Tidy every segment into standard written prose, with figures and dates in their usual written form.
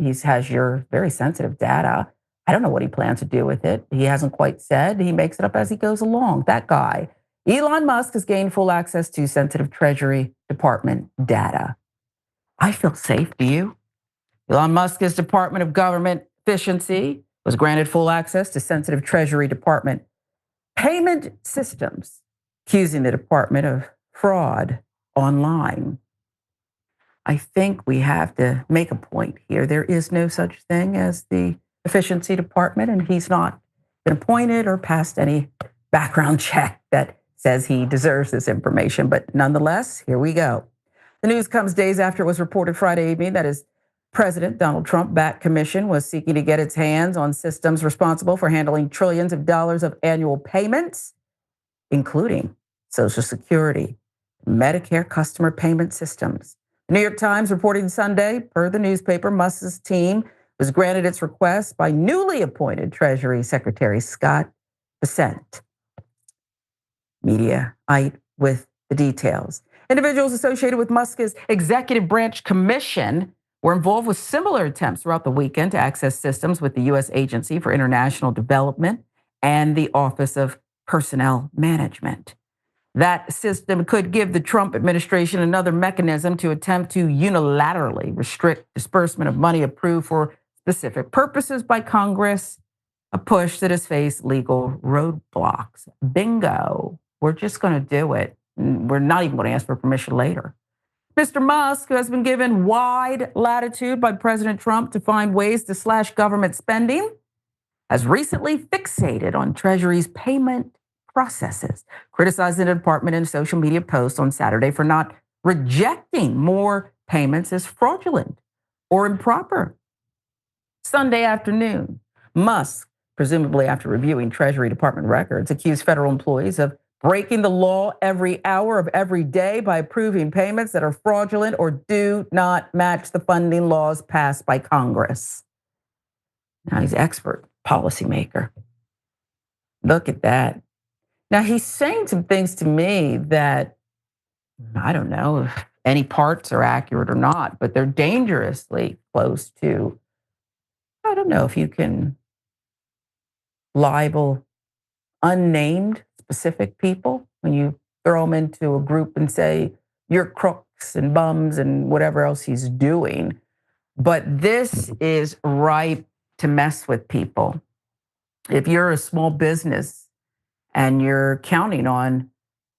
He has your very sensitive data. I don't know what he plans to do with it. He hasn't quite said. He makes it up as he goes along. That guy. Elon Musk has gained full access to sensitive Treasury Department data. I feel safe. Do you? Elon Musk's Department of Government Efficiency was granted full access to sensitive Treasury Department payment systems, accusing the department of fraud online. I think we have to make a point here. There is no such thing as the efficiency department, and he's not been appointed or passed any background check that says he deserves this information. But nonetheless, here we go. The news comes days after it was reported Friday evening that his President Donald Trump-backed commission was seeking to get its hands on systems responsible for handling trillions of dollars of annual payments, including Social Security, Medicare customer payment systems. The New York Times reporting Sunday, per the newspaper, Musk's team was granted its request by newly appointed Treasury Secretary Scott Bessent. Mediaite with the details. Individuals associated with Musk's executive branch commission were involved with similar attempts throughout the weekend to access systems with the U.S. Agency for International Development and the Office of Personnel Management. That system could give the Trump administration another mechanism to attempt to unilaterally restrict disbursement of money approved for specific purposes by Congress, a push that has faced legal roadblocks. Bingo. We're just going to do it. We're not even going to ask for permission later. Mr. Musk, who has been given wide latitude by President Trump to find ways to slash government spending, has recently fixated on Treasury's payment processes, criticizing the department in a social media post on Saturday for not rejecting more payments as fraudulent or improper. Sunday afternoon, Musk, presumably after reviewing Treasury Department records, accused federal employees of breaking the law every hour of every day by approving payments that are fraudulent or do not match the funding laws passed by Congress. Now he's an expert policymaker. Look at that. Now he's saying some things to me that I don't know if any parts are accurate or not, but they're dangerously close to, I don't know if you can libel unnamed specific people when you throw them into a group and say, you're crooks and bums and whatever else he's doing. But this is ripe to mess with people. If you're a small business and you're counting on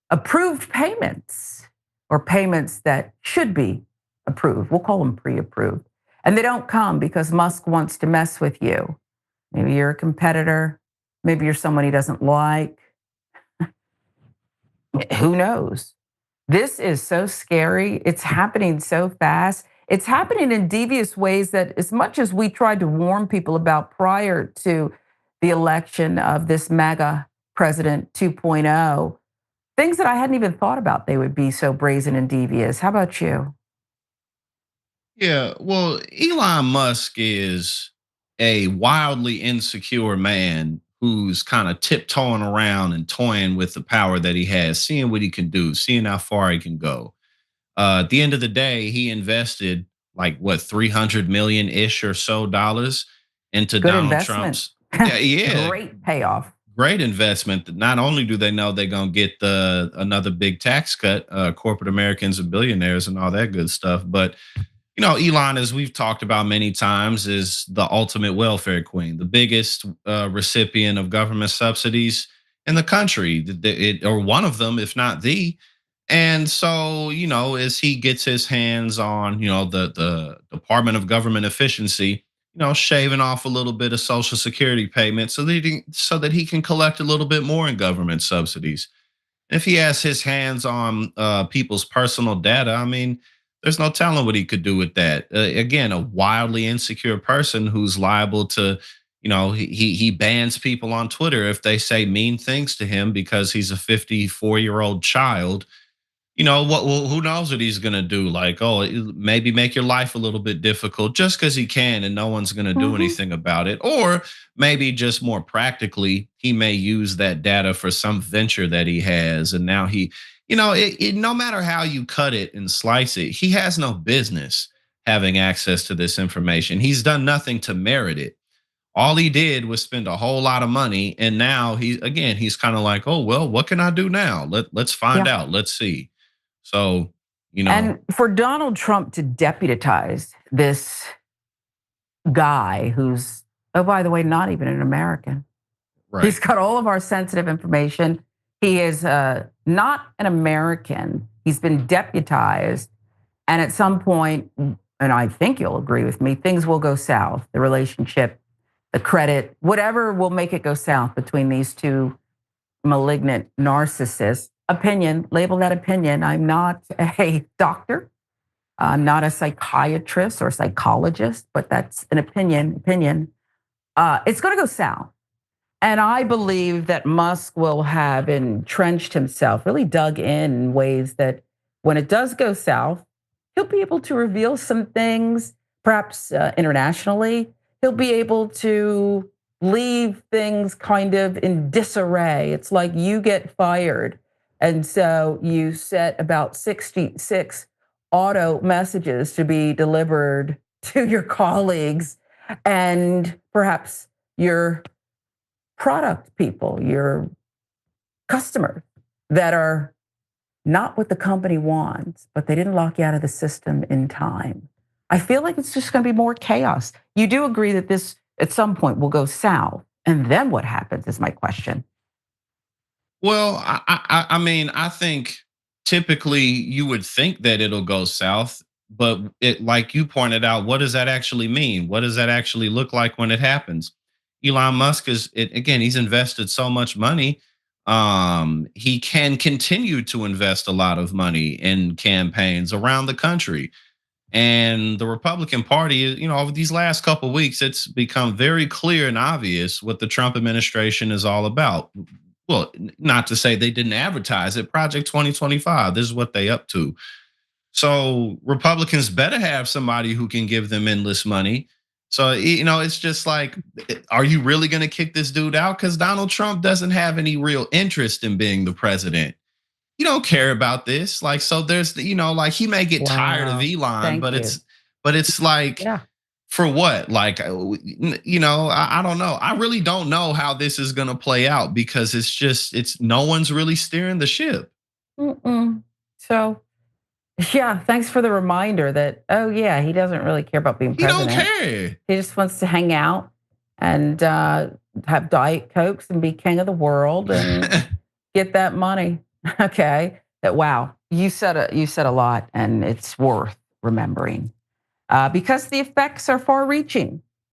approved payments or payments that should be approved, we'll call them pre-approved, and they don't come because Musk wants to mess with you. Maybe you're a competitor. Maybe you're someone he doesn't like. Who knows? This is so scary. It's happening so fast. It's happening in devious ways that, as much as we tried to warn people about prior to the election of this MAGA president 2.0, things that I hadn't even thought about they would be so brazen and devious. How about you? Yeah, well, Elon Musk is a wildly insecure man who's kind of tiptoeing around and toying with the power that he has, seeing what he can do, seeing how far he can go. At the end of the day, he invested like what 300 million ish or so dollars into Good Donald investment. Trump's. Yeah, yeah, Great payoff. great investment. That not only do they know they're gonna get the another big tax cut, corporate Americans and billionaires and all that good stuff, but Elon, as we've talked about many times, is the ultimate welfare queen, the biggest recipient of government subsidies in the country, or one of them, if not the. And so, as he gets his hands on, the Department of Government Efficiency, shaving off a little bit of Social Security payments so that he can collect a little bit more in government subsidies. If he has his hands on people's personal data, I mean, there's no telling what he could do with that. Again, a wildly insecure person who's liable to, he bans people on Twitter if they say mean things to him because he's a 54-year-old child. What? Well, who knows what he's gonna do? Like, oh, maybe make your life a little bit difficult just because he can, and no one's gonna do Mhm. anything about it. Or maybe just more practically, he may use that data for some venture that he has, and now no matter how you cut it and slice it, he has no business having access to this information. He's done nothing to merit it. All he did was spend a whole lot of money, and now he's kind of like, oh well, what can I do now? Let's find Yeah. out. Let's see. So, you know, And for Donald Trump to deputize this guy who's, oh, by the way, not even an American. right. He's got all of our sensitive information. He is not an American. He's been deputized. And at some point, and I think you'll agree with me, things will go south. The relationship, the credit, whatever will make it go south between these two malignant narcissists. Opinion, label that opinion. I'm not a doctor. I'm not a psychiatrist or psychologist, but that's an opinion. It's going to go south. And I believe that Musk will have entrenched himself, really dug in ways that when it does go south, he'll be able to reveal some things, perhaps internationally. He'll be able to leave things kind of in disarray. It's like you get fired. And so you set about 66 auto messages to be delivered to your colleagues and perhaps your product people, your customers that are not what the company wants, but they didn't lock you out of the system in time. I feel like it's just going to be more chaos. You do agree that this at some point will go south. And then what happens is my question. Well, I mean, I think typically you would think that it'll go south, but it, like you pointed out, what does that actually mean? What does that actually look like when it happens? Elon Musk again, he's invested so much money. He can continue to invest a lot of money in campaigns around the country. And the Republican Party, over these last couple of weeks, it's become very clear and obvious what the Trump administration is all about. Well, not to say they didn't advertise it. Project 2025, this is what they up to. So Republicans better have somebody who can give them endless money. So, it's just like, are you really going to kick this dude out? Because Donald Trump doesn't have any real interest in being the president. You don't care about this. Like, so there's like he may get tired of Wow. Elon, Thank but you. it's like, Yeah. for what? Like, I don't know. I really don't know how this is going to play out because it's no one's really steering the ship. Mm-mm. So, yeah, thanks for the reminder that, oh, yeah, he doesn't really care about being He don't president. care. He just wants to hang out and have Diet Cokes and be king of the world and get that money. Okay. That wow, you said a lot, and it's worth remembering because the effects are far-reaching.